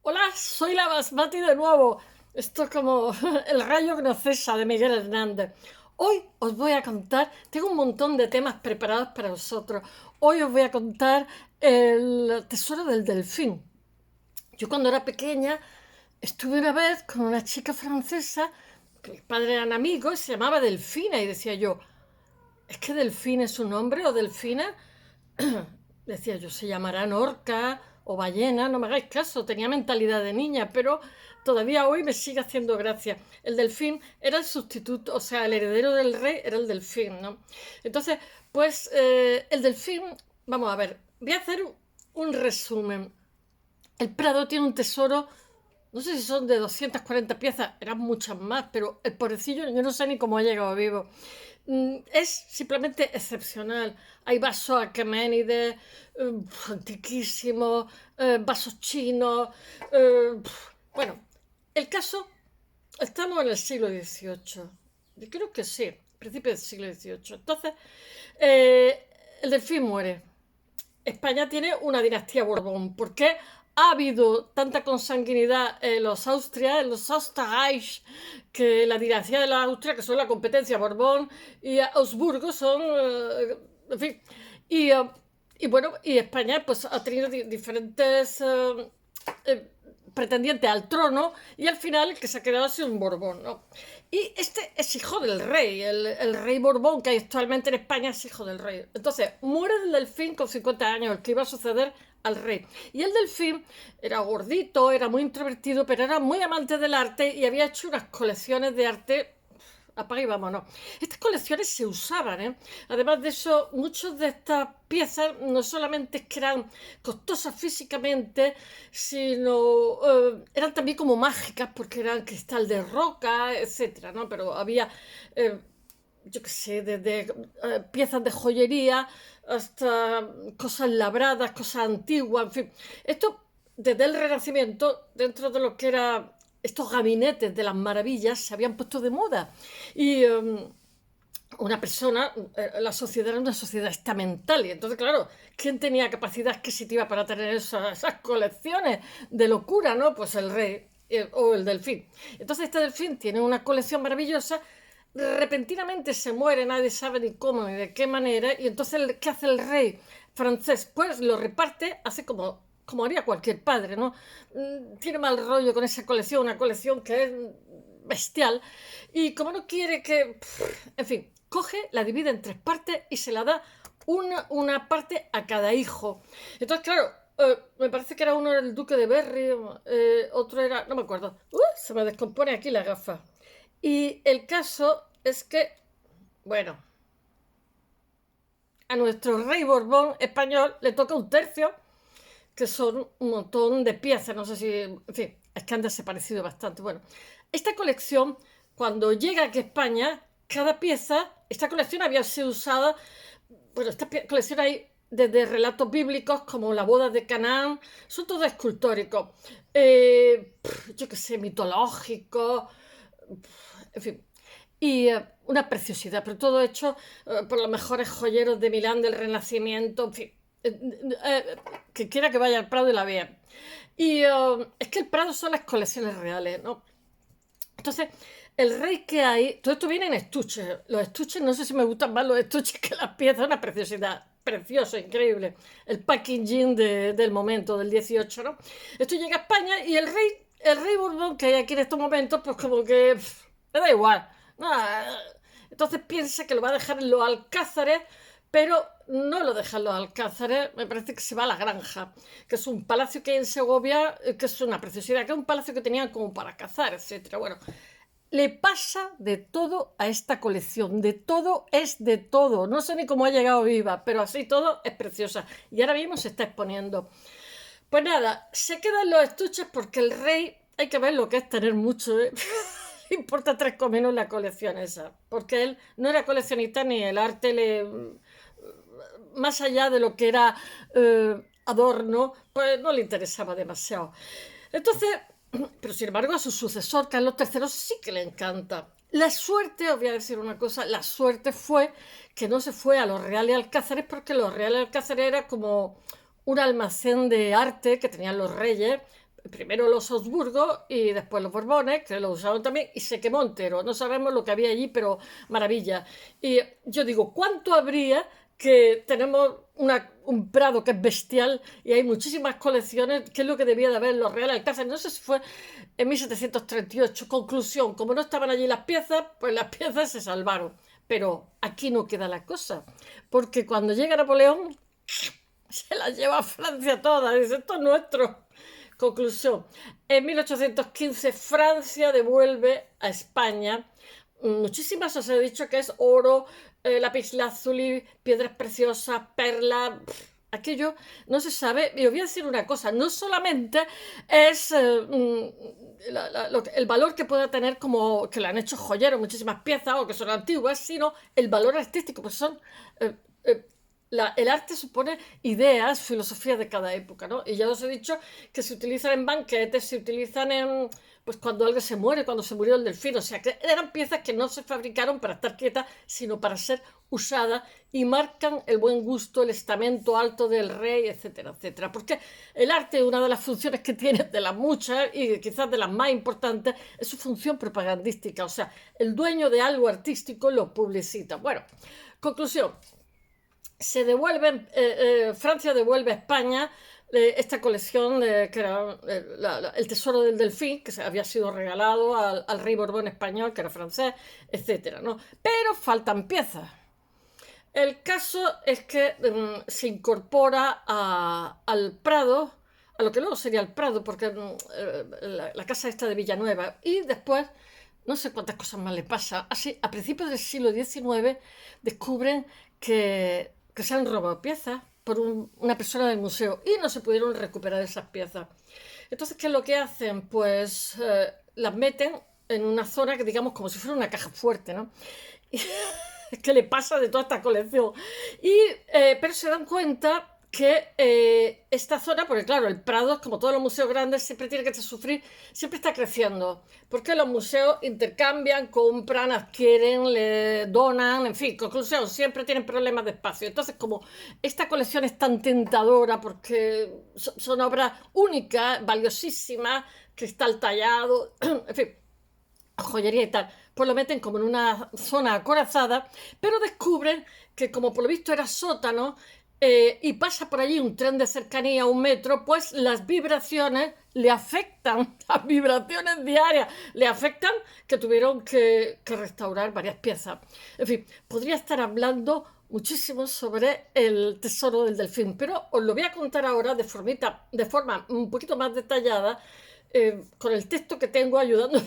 Hola, soy la Basmati de nuevo. Esto es como el rayo que no cesa de Miguel Hernández. Hoy os voy a contar, tengo un montón de temas preparados para vosotros. Hoy os voy a contar el tesoro del delfín. Yo cuando era pequeña estuve una vez con una chica francesa, que mis padres eran amigos, y se llamaba Delfina, y decía yo, ¿es que Delfín es un nombre o Delfina? Decía yo, se llamarán orca o ballena, no me hagáis caso, tenía mentalidad de niña, pero todavía hoy me sigue haciendo gracia. El delfín era el sustituto, o sea, el heredero del rey era el delfín, ¿no? Entonces, pues el delfín, vamos a ver, voy a hacer un resumen. El Prado tiene un tesoro, no sé si son de 240 piezas, eran muchas más, pero el pobrecillo yo no sé ni cómo ha llegado vivo. Es simplemente excepcional. Hay vasos aqueménides, antiquísimos, vasos chinos. Bueno, el caso, estamos en el siglo XVIII. Yo creo que sí, principio del siglo XVIII. Entonces, el delfín muere. España tiene una dinastía Borbón. ¿Por qué ha habido tanta consanguinidad en los Austrias, en los Österreich, que la dinastía de la Austria, que son la competencia Borbón, y Habsburgo son, en fin, y, uh, y bueno, y España pues ha tenido diferentes pretendientes al trono y al final el que se ha quedado ha sido un Borbón, ¿no? Y este es hijo del rey, el rey Borbón que hay actualmente en España es hijo del rey. Entonces, muere el delfín con 50 años, el que iba a suceder al rey. Y el delfín era gordito, era muy introvertido, pero era muy amante del arte y había hecho unas colecciones de arte. Apaga y vámonos. Estas colecciones se usaban, ¿eh? Además de eso, muchas de estas piezas no solamente es que eran costosas físicamente, sino eran también como mágicas porque eran cristal de roca, etcétera, ¿no? Pero había, yo qué sé, desde piezas de joyería hasta cosas labradas, cosas antiguas, en fin. Esto, desde el Renacimiento, dentro de lo que era estos gabinetes de las maravillas, se habían puesto de moda. Y una persona, la sociedad era una sociedad estamental y entonces, claro, ¿quién tenía capacidad adquisitiva para tener esas colecciones de locura, no? Pues el rey o el delfín. Entonces este delfín tiene una colección maravillosa, repentinamente se muere, nadie sabe ni cómo ni de qué manera, y entonces, ¿qué hace el rey francés? Pues lo reparte, hace como haría cualquier padre, ¿no? Tiene mal rollo con esa colección, una colección que es bestial, y como no quiere que, en fin, coge, la divide en tres partes y se la da una parte a cada hijo. Entonces, claro, me parece que era uno el duque de Berry, otro era, no me acuerdo, se me descompone aquí la gafa. Y el caso es que, bueno, a nuestro rey Borbón español le toca un tercio, que son un montón de piezas, no sé si, en fin, es que han desaparecido bastante. Bueno, esta colección, cuando llega aquí a España, cada pieza, esta colección había sido usada, bueno, esta colección hay desde relatos bíblicos como la boda de Canaán, son todos escultóricos, yo qué sé, mitológicos, en fin, y una preciosidad, pero todo hecho por los mejores joyeros de Milán del Renacimiento, en fin, que quiera que vaya al Prado y la vea. Y es que el Prado son las colecciones reales, ¿no? Entonces, el rey que hay, todo esto viene en estuches. Los estuches, no sé si me gustan más los estuches que las piezas, una preciosidad. Precioso, increíble. El packaging del momento, del 18, ¿no? Esto llega a España y el rey Borbón que hay aquí en estos momentos, pues como que le da igual. No, entonces piensa que lo va a dejar en los alcázares, pero no lo dejan los alcázares, me parece que se va a la granja, que es un palacio que hay en Segovia, que es una preciosidad, que es un palacio que tenían como para cazar, etcétera. Bueno, le pasa de todo a esta colección, de todo es de todo. No sé ni cómo ha llegado viva, pero así todo es preciosa. Y ahora mismo se está exponiendo. Pues nada, se quedan los estuches porque el rey, hay que ver lo que es tener mucho, ¿eh? Importa tres cominos la colección esa, porque él no era coleccionista ni el arte le, más allá de lo que era adorno, pues no le interesaba demasiado. Entonces, pero sin embargo a su sucesor, Carlos III, sí que le encanta. La suerte, os voy a decir una cosa, la suerte fue que no se fue a los Reales Alcázares porque los Reales Alcázares era como un almacén de arte que tenían los reyes, primero los Habsburgo y después los Borbones, que lo usaron también, y se quemó entero. No sabemos lo que había allí, pero maravilla. Y yo digo, ¿cuánto habría que tenemos un Prado que es bestial y hay muchísimas colecciones? ¿Qué es lo que debía de haber los Real Alcázar? No sé si fue en 1738. Conclusión, como no estaban allí las piezas, pues las piezas se salvaron. Pero aquí no queda la cosa, porque cuando llega Napoleón se las lleva a Francia todas, dice, esto es nuestro. Conclusión, en 1815 Francia devuelve a España muchísimas, os he dicho que es oro, lapislázuli, piedras preciosas, perlas, aquello no se sabe. Y os voy a decir una cosa, no solamente es el valor que pueda tener como que le han hecho joyeros muchísimas piezas o que son antiguas, sino el valor artístico, pues son... eh, eh, el arte supone ideas, filosofías de cada época, ¿no? Y ya os he dicho que se utilizan en banquetes, se utilizan en, pues cuando alguien se muere, cuando se murió el delfín, o sea, que eran piezas que no se fabricaron para estar quietas, sino para ser usadas y marcan el buen gusto, el estamento alto del rey, etcétera, etcétera. Porque el arte, una de las funciones que tiene, de las muchas y quizás de las más importantes, es su función propagandística, o sea, el dueño de algo artístico lo publicita. Bueno, conclusión. Francia devuelve a España esta colección que era el tesoro del delfín, que se había sido regalado al rey Borbón español, que era francés, etcétera, ¿no? Pero faltan piezas. El caso es que se incorpora al Prado, a lo que luego sería el Prado, porque la casa esta de Villanueva, y después no sé cuántas cosas más le pasa. Así, a principios del siglo XIX descubren que se han robado piezas por una persona del museo y no se pudieron recuperar esas piezas. Entonces, ¿qué es lo que hacen? Pues las meten en una zona que digamos como si fuera una caja fuerte, ¿no? Y, ¿qué le pasa de toda esta colección? Pero se dan cuenta que esta zona, porque claro, el Prado, como todos los museos grandes, siempre tiene que sufrir, siempre está creciendo, porque los museos intercambian, compran, adquieren, le donan, en fin, conclusión, siempre tienen problemas de espacio. Entonces, como esta colección es tan tentadora, porque son obras únicas, valiosísimas, cristal tallado, en fin, joyería y tal, pues lo meten como en una zona acorazada, pero descubren que como por lo visto era sótano, y pasa por allí un tren de cercanía, un metro, pues las vibraciones le afectan, las vibraciones diarias le afectan, que tuvieron que restaurar varias piezas. En fin, podría estar hablando muchísimo sobre el tesoro del delfín, pero os lo voy a contar ahora de forma un poquito más detallada, con el texto que tengo ayudando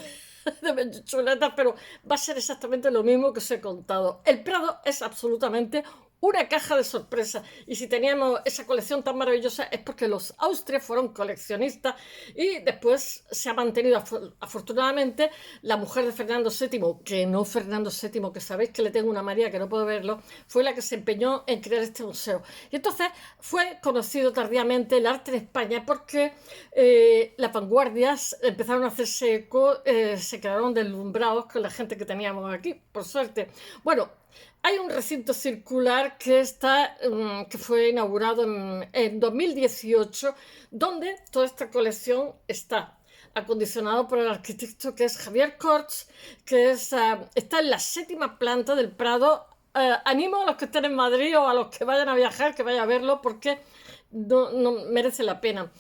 de chuletas, pero va a ser exactamente lo mismo que os he contado. El Prado es absolutamente una caja de sorpresas, y si teníamos esa colección tan maravillosa es porque los Austrias fueron coleccionistas y después se ha mantenido afortunadamente la mujer de Fernando VII, que no Fernando VII, que sabéis que le tengo una María que no puedo verlo, fue la que se empeñó en crear este museo. Y entonces fue conocido tardíamente el arte en España porque las vanguardias empezaron a hacerse eco, se quedaron deslumbrados con la gente que teníamos aquí, por suerte. Bueno, hay un recinto circular que fue inaugurado en 2018, donde toda esta colección está acondicionado por el arquitecto que es Javier Corts, está en la 7ª planta del Prado. Animo a los que estén en Madrid o a los que vayan a viajar, que vayan a verlo, porque no merece la pena.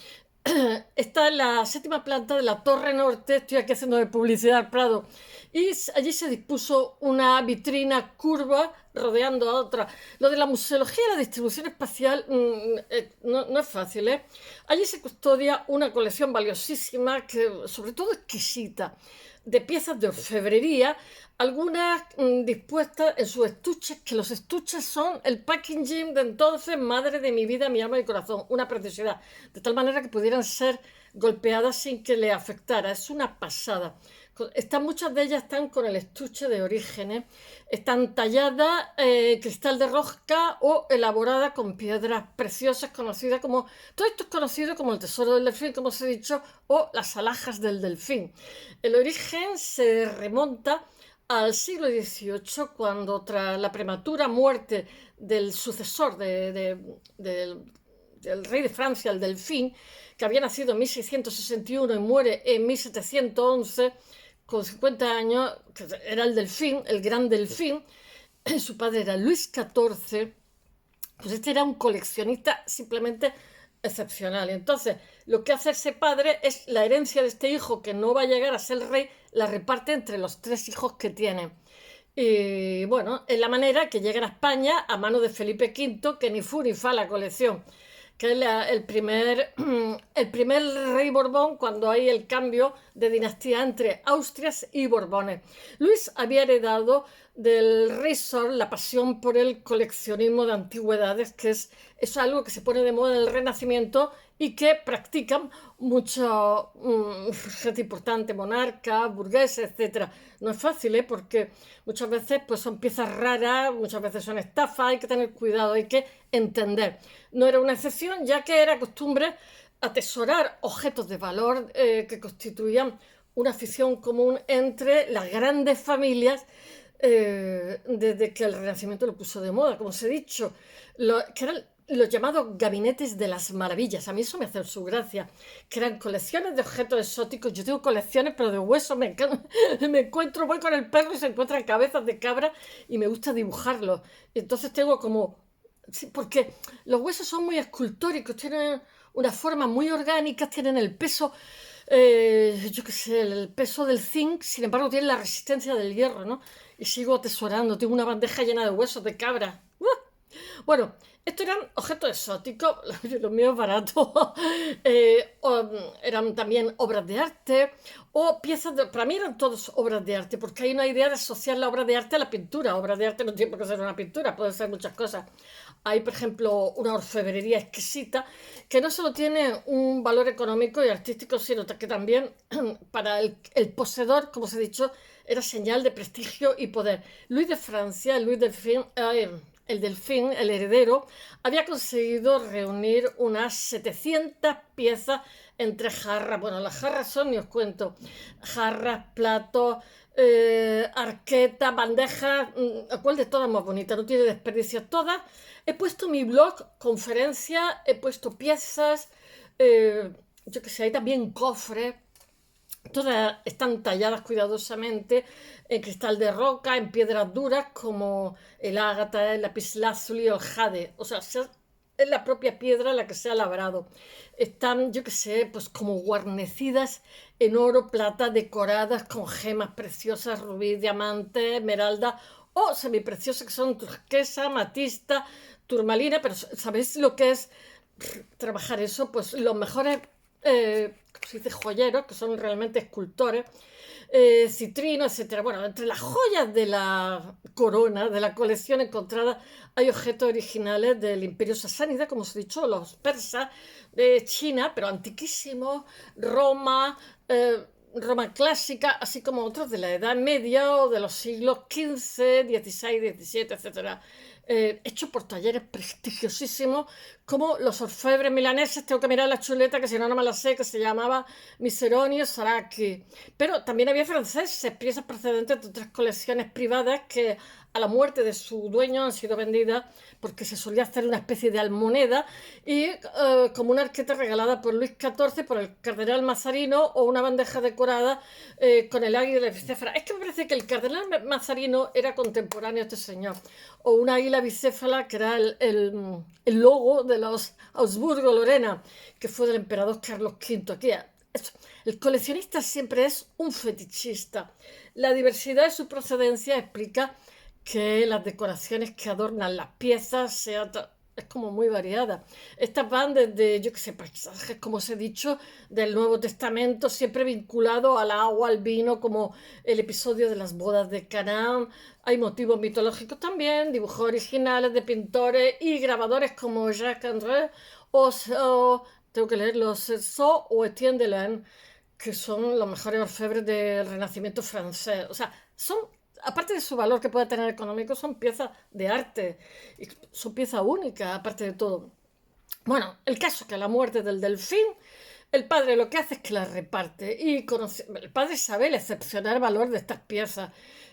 Está en la 7ª planta de la Torre Norte, estoy aquí haciendo de publicidad al Prado, y allí se dispuso una vitrina curva rodeando a otra. Lo de la museología y la distribución espacial no es fácil, ¿eh? Allí se custodia una colección valiosísima, sobre todo exquisita, de piezas de orfebrería, algunas dispuestas en sus estuches, que los estuches son el packaging de entonces, madre de mi vida, mi alma y corazón, una preciosidad, de tal manera que pudieran ser golpeadas sin que le afectara. Es una pasada. Muchas de ellas están con el estuche de orígenes, están talladas cristal de rosca o elaboradas con piedras preciosas conocidas como, todo esto es conocido como el tesoro del delfín, como os he dicho, o las alhajas del delfín. El origen se remonta al siglo XVIII, cuando tras la prematura muerte del sucesor del rey de Francia, el delfín, que había nacido en 1661 y muere en 1711, con 50 años, que era el Delfín, el gran Delfín. Su padre era Luis XIV, pues este era un coleccionista simplemente excepcional. Entonces, lo que hace ese padre es la herencia de este hijo, que no va a llegar a ser rey, la reparte entre los 3 hijos que tiene. Y bueno, es la manera que llegan a España a mano de Felipe V, que ni fu ni fa la colección, que es el primer rey Borbón cuando hay el cambio de dinastía entre Austrias y Borbones. Luis había heredado del rey Sol la pasión por el coleccionismo de antigüedades, que es algo que se pone de moda en el Renacimiento y que practican mucha gente importante, monarcas, burgueses, etc. No es fácil, porque muchas veces pues, son piezas raras, muchas veces son estafas, hay que tener cuidado, hay que entender. No era una excepción, ya que era costumbre atesorar objetos de valor que constituían una afición común entre las grandes familias desde que el Renacimiento lo puso de moda, como os he dicho, que eran los llamados gabinetes de las maravillas. A mí eso me hace su gracia, que eran colecciones de objetos exóticos. Yo tengo colecciones, pero de huesos. Me encuentro, voy con el perro y se encuentran cabezas de cabra y me gusta dibujarlos. Entonces tengo como... Sí, porque los huesos son muy escultóricos, tienen una forma muy orgánica, tienen el peso, yo qué sé, el peso del zinc, sin embargo tienen la resistencia del hierro, ¿no? Y sigo atesorando, tengo una bandeja llena de huesos de cabra. Bueno, estos eran objetos exóticos, los míos baratos, eran también obras de arte o piezas de... Para mí eran todas obras de arte, porque hay una idea de asociar la obra de arte a la pintura. Obra de arte no tiene por qué ser una pintura, puede ser muchas cosas. Hay, por ejemplo, una orfebrería exquisita que no solo tiene un valor económico y artístico, sino que también para el poseedor, como os he dicho, era señal de prestigio y poder. Luis de Francia, Luis Delfín, el Delfín, el heredero, había conseguido reunir unas 700 piezas entre jarras. Bueno, las jarras son, ni os cuento, jarras, platos, arquetas, bandejas, ¿cuál de todas más bonita? No tiene desperdicio. Todas. He puesto mi blog, conferencias, he puesto piezas, yo que sé, hay también cofres. Todas están talladas cuidadosamente en cristal de roca, en piedras duras como el ágata, el lapislázuli o el jade. O sea, es la propia piedra la que se ha labrado. Están, yo qué sé, pues como guarnecidas en oro, plata, decoradas con gemas preciosas, rubí, diamante, esmeralda o semipreciosas que son turquesa, amatista, turmalina. Pero ¿sabéis lo que es trabajar eso? Pues los mejores... se dice joyeros, que son realmente escultores, citrinos, etcétera. Bueno, entre las joyas de la corona, de la colección encontrada, hay objetos originales del Imperio Sasánida, como os he dicho, los persas, de China, pero antiquísimos, Roma, Roma clásica, así como otros de la Edad Media o de los siglos XV, XVI, XVII, etcétera. Hecho por talleres prestigiosísimos como los orfebres milaneses. Tengo que mirar la chuleta, que si no, no me la sé, que se llamaba Miseronio Saracchi. Pero también había franceses, piezas procedentes de otras colecciones privadas que a la muerte de su dueño han sido vendidas porque se solía hacer una especie de almoneda y como una arqueta regalada por Luis XIV, por el cardenal Mazarino, o una bandeja decorada con el águila bicéfala. Es que me parece que el cardenal Mazarino era contemporáneo a este señor. O una águila bicéfala, que era el logo de los Habsburgo-Lorena, que fue del emperador Carlos V. Aquí, el coleccionista siempre es un fetichista. La diversidad de su procedencia explica que las decoraciones que adornan las piezas es como muy variada. Estas van desde, yo qué sé, paisajes, como os he dicho, del Nuevo Testamento, siempre vinculado al agua, al vino, como el episodio de las bodas de Canaán. Hay motivos mitológicos también, dibujos originales de pintores y grabadores como Jacques André tengo que leer los Cerceau o Etienne Delaine, que son los mejores orfebres del Renacimiento francés. O sea, son, aparte de su valor que puede tener económico, son piezas de arte, y son piezas únicas, aparte de todo. Bueno, el caso es que a la muerte del Delfín, el padre lo que hace es que las reparte, y el padre sabe el excepcional valor de estas piezas,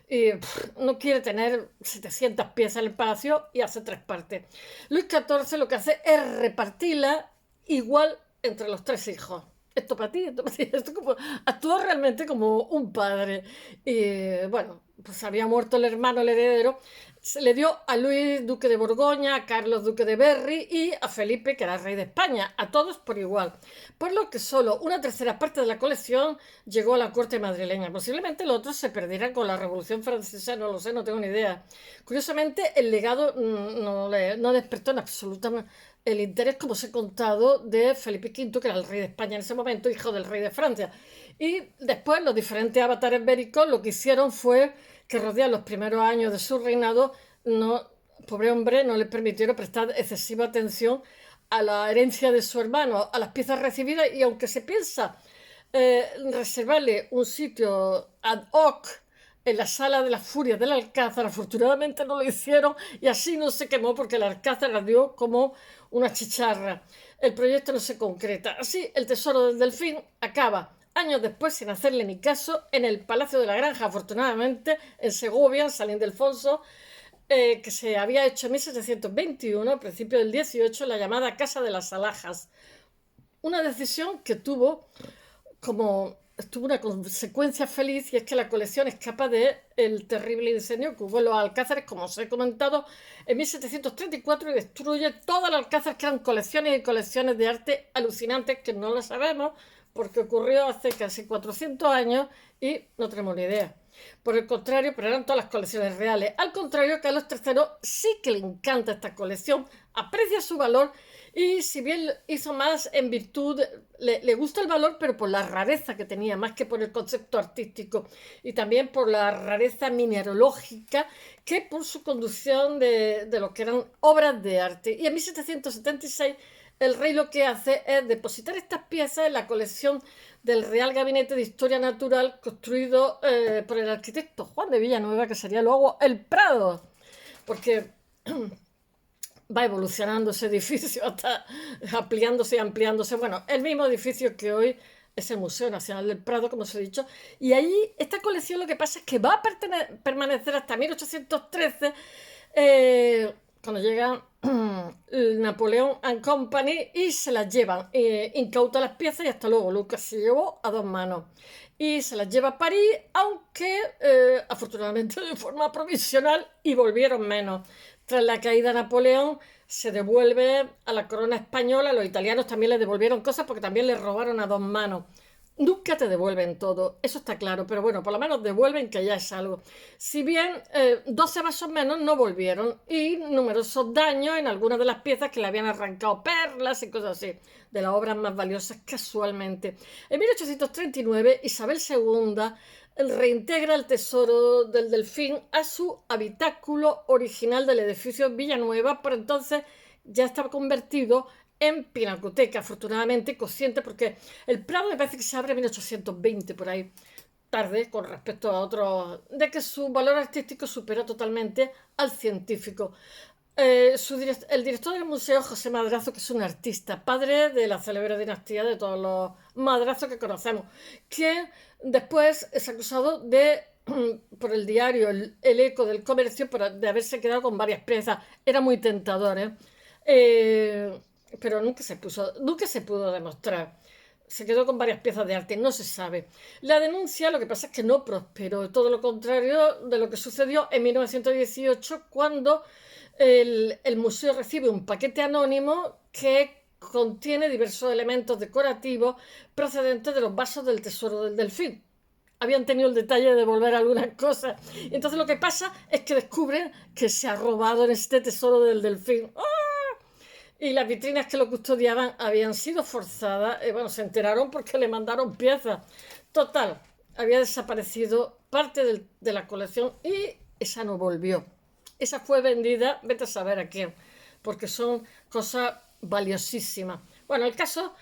y no quiere tener 700 piezas en el palacio y hace 3 partes. Luis XIV lo que hace es repartirlas igual entre los 3 hijos. Esto para ti, esto para ti. Esto como, actuó realmente como un padre. Y bueno, pues había muerto el hermano, el heredero. Se le dio a Luis, duque de Borgoña, a Carlos, duque de Berry, y a Felipe, que era rey de España, a todos por igual. Por lo que solo una tercera parte de la colección llegó a la corte madrileña. Posiblemente el otro se perdiera con la Revolución Francesa, no lo sé, no tengo ni idea. Curiosamente, el legado no despertó en absolutamente el interés, como os he contado, de Felipe V, que era el rey de España en ese momento, hijo del rey de Francia. Y después los diferentes avatares béricos lo que hicieron fue que rodean los primeros años de su reinado, no, pobre hombre, no le permitieron prestar excesiva atención a la herencia de su hermano, a las piezas recibidas, y aunque se piensa reservarle un sitio ad hoc en la sala de las furias del Alcázar, afortunadamente no lo hicieron y así no se quemó porque el Alcázar la dio como una chicharra. El proyecto no se concreta. Así, el tesoro del Delfín acaba años después, sin hacerle ni caso, en el Palacio de la Granja, afortunadamente, en Segovia, en San Ildefonso, que se había hecho en 1721, a principios del 18, la llamada Casa de las Alhajas. Una decisión que tuvo una consecuencia feliz, y es que la colección escapa del terrible incendio que hubo en los alcázares, como os he comentado, en 1734, y destruye todo el alcázar, que eran colecciones y colecciones de arte alucinantes que no lo sabemos porque ocurrió hace casi 400 años y no tenemos ni idea. Por el contrario, pero eran todas las colecciones reales. Al contrario, Carlos III sí que le encanta esta colección, aprecia su valor, y si bien hizo más en virtud, le gusta el valor, pero por la rareza que tenía, más que por el concepto artístico, y también por la rareza mineralógica, que por su conducción de lo que eran obras de arte. Y en 1776 el rey lo que hace es depositar estas piezas en la colección del Real Gabinete de Historia Natural, construido por el arquitecto Juan de Villanueva, que sería luego el Prado, porque va evolucionando ese edificio hasta ampliándose y ampliándose. Bueno, el mismo edificio que hoy es el Museo Nacional del Prado, como os he dicho, y ahí esta colección lo que pasa es que va a permanecer hasta 1813, cuando llega Napoleón and Company y se las llevan, incauta las piezas, y hasta luego. Lucas se llevó a 2 manos y se las lleva a París, aunque afortunadamente de forma provisional, y volvieron menos. Tras la caída de Napoleón se devuelve a la corona española. Los italianos también le devolvieron cosas porque también le robaron a 2 manos. Nunca te devuelven todo, eso está claro, pero bueno, por lo menos devuelven, que ya es algo. Si bien 12 vasos menos no volvieron, y numerosos daños en algunas de las piezas que le habían arrancado perlas y cosas así, de las obras más valiosas casualmente. En 1839, Isabel II reintegra el tesoro del Delfín a su habitáculo original del edificio Villanueva. Por entonces ya estaba convertido en pinacoteca, afortunadamente consciente, porque el Prado me parece que se abre en 1820, por ahí, tarde con respecto a otros, de que su valor artístico supera totalmente al científico. El director del museo, José Madrazo, que es un artista, padre de la célebre dinastía de todos los Madrazos que conocemos, que después es acusado por el diario El Eco del Comercio, de haberse quedado con varias piezas. Era muy tentador, pero nunca se pudo demostrar. Se quedó con varias piezas de arte, no se sabe. La denuncia, lo que pasa es que no prosperó, todo lo contrario de lo que sucedió en 1918, cuando el museo recibe un paquete anónimo que contiene diversos elementos decorativos procedentes de los vasos del tesoro del Delfín. Habían tenido el detalle de devolver algunas cosas. Entonces lo que pasa es que descubren que se ha robado en este tesoro del Delfín. ¡Ah! Y las vitrinas que lo custodiaban habían sido forzadas. Bueno, se enteraron porque le mandaron piezas. Total, había desaparecido parte de la colección y esa no volvió. Esa fue vendida, vete a saber a quién, porque son cosas valiosísimas. Bueno, el caso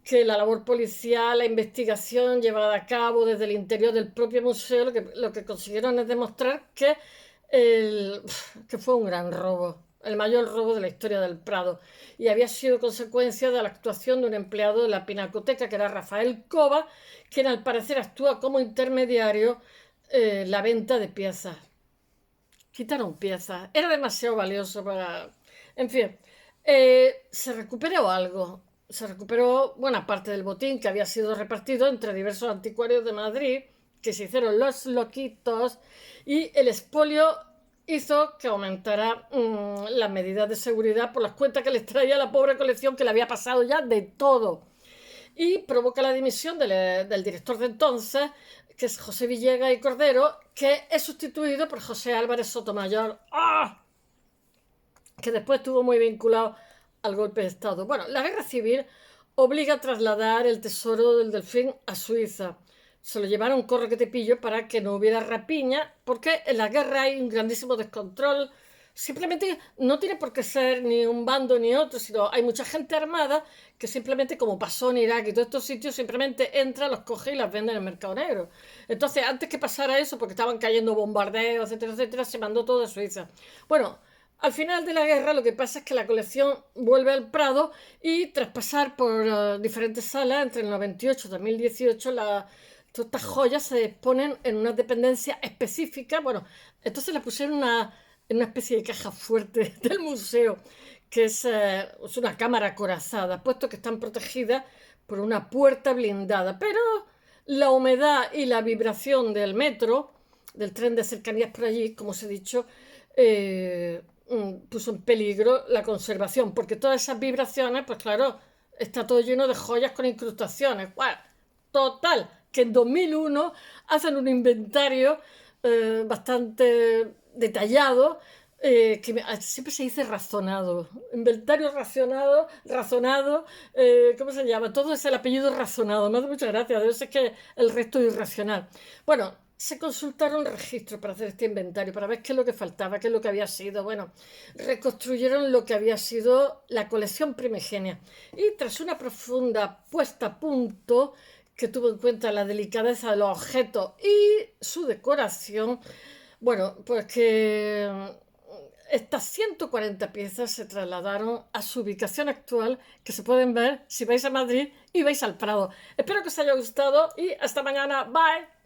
que la labor policial, la investigación llevada a cabo desde el interior del propio museo, lo que consiguieron es demostrar que fue un gran robo, el mayor robo de la historia del Prado, y había sido consecuencia de la actuación de un empleado de la pinacoteca, que era Rafael Cova, quien al parecer actúa como intermediario en la venta de piezas. Quitaron piezas, era demasiado valioso para... En fin, ¿se recuperó algo? se recuperó buena parte del botín que había sido repartido entre diversos anticuarios de Madrid, que se hicieron los loquitos, y el expolio hizo que aumentara las medidas de seguridad por las cuentas que les traía la pobre colección, que le había pasado ya de todo. Y provoca la dimisión del director de entonces, que es José Villegas y Cordero, que es sustituido por José Álvarez Sotomayor. ¡Ah! Que después estuvo muy vinculado al golpe de Estado. Bueno, la guerra civil obliga a trasladar el tesoro del Delfín a Suiza. Se lo llevaron corre que te pillo para que no hubiera rapiña, porque en la guerra hay un grandísimo descontrol. Simplemente no tiene por qué ser ni un bando ni otro, sino hay mucha gente armada que simplemente, como pasó en Irak y todos estos sitios, simplemente entra, los coge y las vende en el mercado negro. Entonces, antes que pasara eso, porque estaban cayendo bombardeos, etcétera, etcétera, se mandó todo a Suiza. Bueno, al final de la guerra lo que pasa es que la colección vuelve al Prado y tras pasar por diferentes salas entre el 98 y 2018 todas estas joyas se exponen en una dependencia específica. Bueno, entonces la pusieron en una especie de caja fuerte del museo, que es una cámara acorazada, puesto que están protegidas por una puerta blindada. Pero la humedad y la vibración del metro, del tren de cercanías por allí, como os he dicho, puso en peligro la conservación, porque todas esas vibraciones, pues claro, está todo lleno de joyas con incrustaciones. Bueno, total, que en 2001 hacen un inventario bastante detallado, siempre se dice razonado, inventario razonado, ¿cómo se llama? Todo es el apellido razonado, me hace mucha gracia, debe ser que el resto es irracional. Bueno, se consultaron registros para hacer este inventario, para ver qué es lo que faltaba, qué es lo que había sido. Bueno, reconstruyeron lo que había sido la colección primigenia. Y tras una profunda puesta a punto, que tuvo en cuenta la delicadeza de los objetos y su decoración, bueno, pues que estas 140 piezas se trasladaron a su ubicación actual, que se pueden ver si vais a Madrid y vais al Prado. Espero que os haya gustado y hasta mañana. Bye.